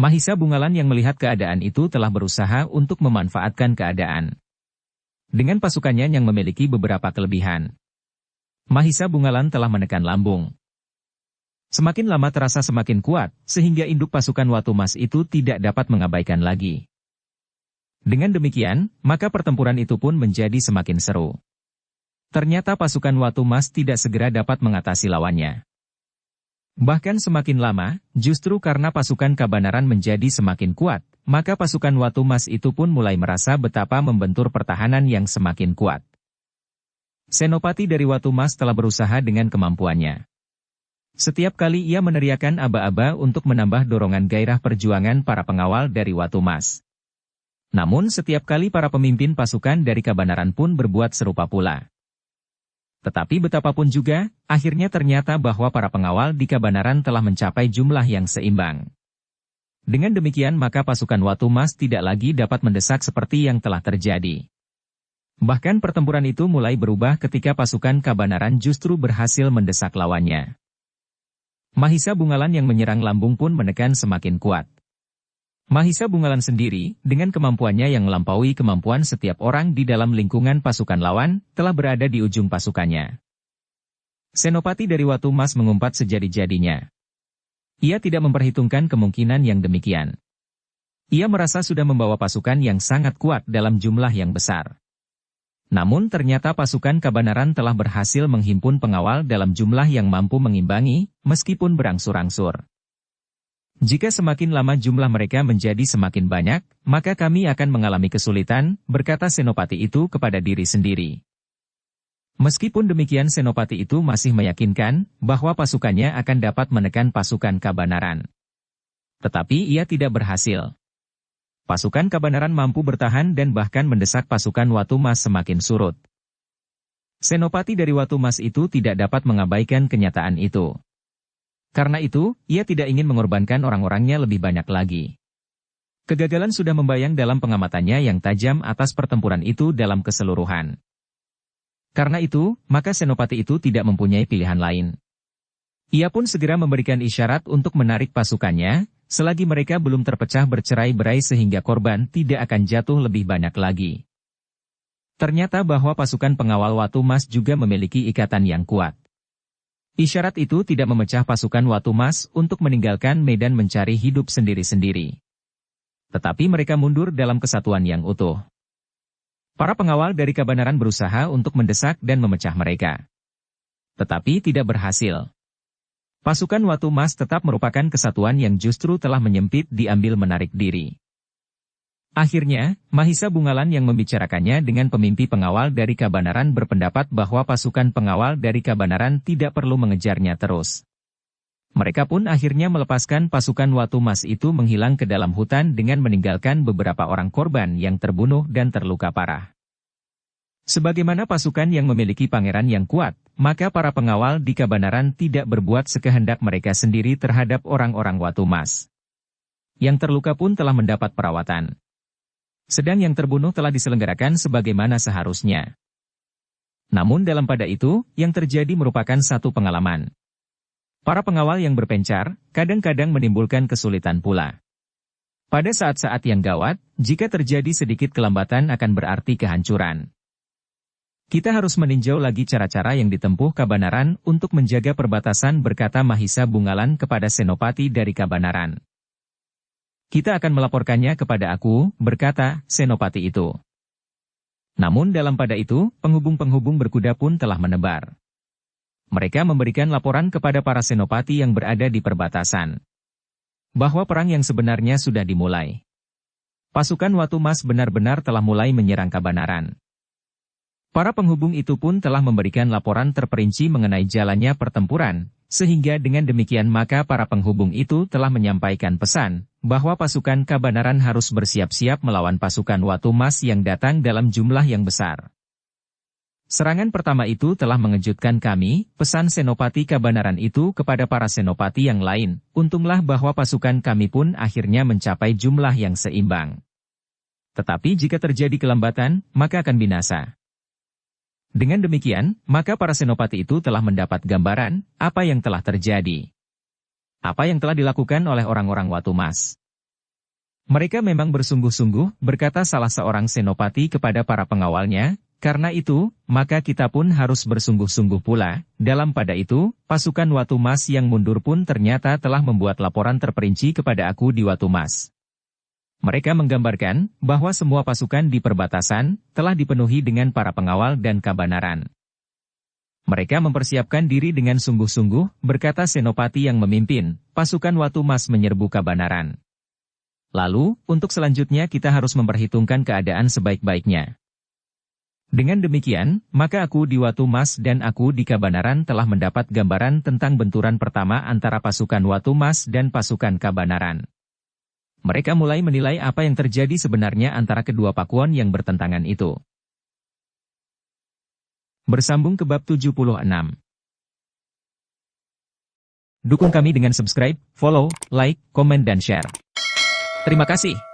Mahisa Bungalan yang melihat keadaan itu telah berusaha untuk memanfaatkan keadaan. Dengan pasukannya yang memiliki beberapa kelebihan, Mahisa Bungalan telah menekan lambung. Semakin lama terasa semakin kuat, sehingga induk pasukan Watu Mas itu tidak dapat mengabaikan lagi. Dengan demikian, maka pertempuran itu pun menjadi semakin seru. Ternyata pasukan Watu Mas tidak segera dapat mengatasi lawannya. Bahkan semakin lama, justru karena pasukan kebenaran menjadi semakin kuat, maka pasukan Watu Mas itu pun mulai merasa betapa membentur pertahanan yang semakin kuat. Senopati dari Watu Mas telah berusaha dengan kemampuannya. Setiap kali ia meneriakkan aba-aba untuk menambah dorongan gairah perjuangan para pengawal dari Watu Mas. Namun setiap kali para pemimpin pasukan dari kebenaran pun berbuat serupa pula. Tetapi betapapun juga, akhirnya ternyata bahwa para pengawal di kebenaran telah mencapai jumlah yang seimbang. Dengan demikian maka pasukan Watu Mas tidak lagi dapat mendesak seperti yang telah terjadi. Bahkan pertempuran itu mulai berubah ketika pasukan kebenaran justru berhasil mendesak lawannya. Mahisa Bungalan yang menyerang lambung pun menekan semakin kuat. Mahisa Bungalan sendiri, dengan kemampuannya yang melampaui kemampuan setiap orang di dalam lingkungan pasukan lawan, telah berada di ujung pasukannya. Senopati dari Watu Mas mengumpat sejadi-jadinya. Ia tidak memperhitungkan kemungkinan yang demikian. Ia merasa sudah membawa pasukan yang sangat kuat dalam jumlah yang besar. Namun ternyata pasukan kebenaran telah berhasil menghimpun pengawal dalam jumlah yang mampu mengimbangi, meskipun berangsur-angsur. Jika semakin lama jumlah mereka menjadi semakin banyak, maka kami akan mengalami kesulitan, berkata Senopati itu kepada diri sendiri. Meskipun demikian Senopati itu masih meyakinkan bahwa pasukannya akan dapat menekan pasukan kebenaran. Tetapi ia tidak berhasil. Pasukan kebenaran mampu bertahan dan bahkan mendesak pasukan Watu Mas semakin surut. Senopati dari Watu Mas itu tidak dapat mengabaikan kenyataan itu. Karena itu, ia tidak ingin mengorbankan orang-orangnya lebih banyak lagi. Kegagalan sudah membayang dalam pengamatannya yang tajam atas pertempuran itu dalam keseluruhan. Karena itu, maka Senopati itu tidak mempunyai pilihan lain. Ia pun segera memberikan isyarat untuk menarik pasukannya, selagi mereka belum terpecah bercerai-berai sehingga korban tidak akan jatuh lebih banyak lagi. Ternyata bahwa pasukan pengawal Watu Mas juga memiliki ikatan yang kuat. Isyarat itu tidak memecah pasukan Watu Mas untuk meninggalkan medan mencari hidup sendiri-sendiri. Tetapi mereka mundur dalam kesatuan yang utuh. Para pengawal dari Kabanaran berusaha untuk mendesak dan memecah mereka. Tetapi tidak berhasil. Pasukan Watu Mas tetap merupakan kesatuan yang justru telah menyempit diambil menarik diri. Akhirnya, Mahisa Bungalan yang membicarakannya dengan pemimpi pengawal dari Kabanaran berpendapat bahwa pasukan pengawal dari Kabanaran tidak perlu mengejarnya terus. Mereka pun akhirnya melepaskan pasukan Watu Mas itu menghilang ke dalam hutan dengan meninggalkan beberapa orang korban yang terbunuh dan terluka parah. Sebagaimana pasukan yang memiliki pangeran yang kuat, maka para pengawal di Kabanaran tidak berbuat sekehendak mereka sendiri terhadap orang-orang Watu Mas. Yang terluka pun telah mendapat perawatan. Sedang yang terbunuh telah diselenggarakan sebagaimana seharusnya. Namun dalam pada itu, yang terjadi merupakan satu pengalaman. Para pengawal yang berpencar, kadang-kadang menimbulkan kesulitan pula. Pada saat-saat yang gawat, jika terjadi sedikit kelambatan akan berarti kehancuran. Kita harus meninjau lagi cara-cara yang ditempuh Kabanaran untuk menjaga perbatasan, berkata Mahisa Bungalan kepada Senopati dari Kabanaran. Kita akan melaporkannya kepada aku, berkata Senopati itu. Namun dalam pada itu, penghubung-penghubung berkuda pun telah menebar. Mereka memberikan laporan kepada para senopati yang berada di perbatasan. Bahwa perang yang sebenarnya sudah dimulai. Pasukan Watu Mas benar-benar telah mulai menyerang Kabanaran. Para penghubung itu pun telah memberikan laporan terperinci mengenai jalannya pertempuran, sehingga dengan demikian maka para penghubung itu telah menyampaikan pesan, bahwa pasukan Kabanaran harus bersiap-siap melawan pasukan Watu Mas yang datang dalam jumlah yang besar. Serangan pertama itu telah mengejutkan kami, pesan Senopati Kabanaran itu kepada para senopati yang lain, untunglah bahwa pasukan kami pun akhirnya mencapai jumlah yang seimbang. Tetapi jika terjadi kelambatan, maka akan binasa. Dengan demikian, maka para senopati itu telah mendapat gambaran, apa yang telah terjadi. Apa yang telah dilakukan oleh orang-orang Watu Mas. Mereka memang bersungguh-sungguh, berkata salah seorang senopati kepada para pengawalnya, karena itu, maka kita pun harus bersungguh-sungguh pula. Dalam pada itu, pasukan Watu Mas yang mundur pun ternyata telah membuat laporan terperinci kepada aku di Watu Mas. Mereka menggambarkan bahwa semua pasukan di perbatasan telah dipenuhi dengan para pengawal dan Kabanaran. Mereka mempersiapkan diri dengan sungguh-sungguh, berkata senopati yang memimpin, pasukan Watu Mas menyerbu Kabanaran. Lalu, untuk selanjutnya kita harus memperhitungkan keadaan sebaik-baiknya. Dengan demikian, maka aku di Watu Mas dan aku di Kabanaran telah mendapat gambaran tentang benturan pertama antara pasukan Watu Mas dan pasukan Kabanaran. Mereka mulai menilai apa yang terjadi sebenarnya antara kedua pakuan yang bertentangan itu. Bersambung ke bab 76. Dukung kami dengan subscribe, follow, like, komen dan share. Terima kasih.